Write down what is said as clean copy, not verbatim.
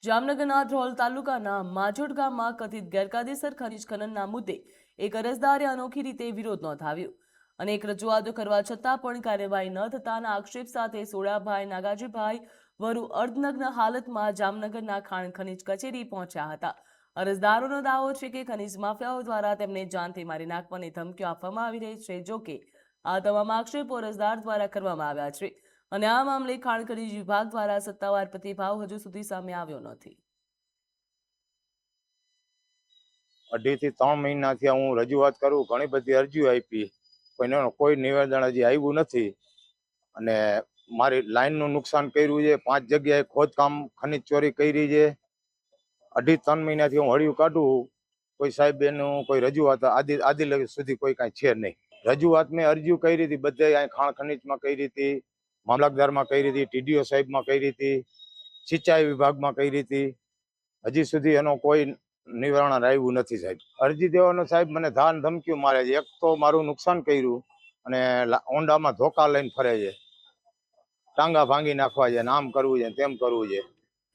જામનગરના ધ્રોલ તાલુકાના માજોડ ગામમાં કથિત ગેરકાયદેસર ખનીજ ખનનના મુદ્દે એક અરજદારે અનોખી રીતે વિરોધ નોંધાવ્યો. અનેક રજૂઆતો કરવા છતાં પણ કાર્યવાહી ન થતાના આક્ષેપ સાથે સોડાભાઈ નાગાજીભાઈ વરુ અર્ધનગ્ન હાલતમાં જામનગરના ખાણ ખનીજ કચેરી પહોંચ્યા હતા. અરજદારોનો દાવો છે કે ખનીજ માફિયાઓ દ્વારા તેમને જાનથી મારી નાખવાની ધમકીઓ આપવામાં આવી રહી છે. જોકે આ તમામ આક્ષેપો અરજદાર દ્વારા કરવામાં આવ્યા છે અને આ મામલે ખાણ ખનીજ વિભાગ દ્વારા સત્તાવાર પ્રતિભાવ હજુ સુધી સામે આવ્યો નથી. 2.5 થી 3 મહિનાથી હું રજૂઆત કરું, ઘણી બધી અરજીઓ આપી, કોઈ નિવેદન હજી આવ્યું નથી. અને મારી લાઈનનું નુકસાન કર્યું છે, 5 જગ્યાએ ખોદકામ ખનીજ ચોરી કરી છે. 2.5-3 મહિનાથી હું હળિયું કાઢું, કોઈ સાહેબ એનું કોઈ રજૂઆત આદિ લગી સુધી કોઈ કાંઈ છે નહીં. રજૂઆત મેં અરજીઓ કરી હતી, બધે અહીં ખાણ ખનીજમાં કરી હતી, મામલતદારમાં કરી હતી, TDO સાહેબમાં કરી હતી, સિંચાઈ વિભાગમાં કરી હતી. હજી સુધી એનો કોઈ નિવારણ આવ્યું નથી સાહેબ. અરજી દેવાનો સાહેબ મને ધાન ધમકીઓ મારે છે. એક તો મારું નુકસાન કર્યું અને ઊંડામાં ધોકા લઈને ફરે છે, ટાંગા ભાંગી નાખવા છે, આમ કરવું છે, તેમ કરવું છે.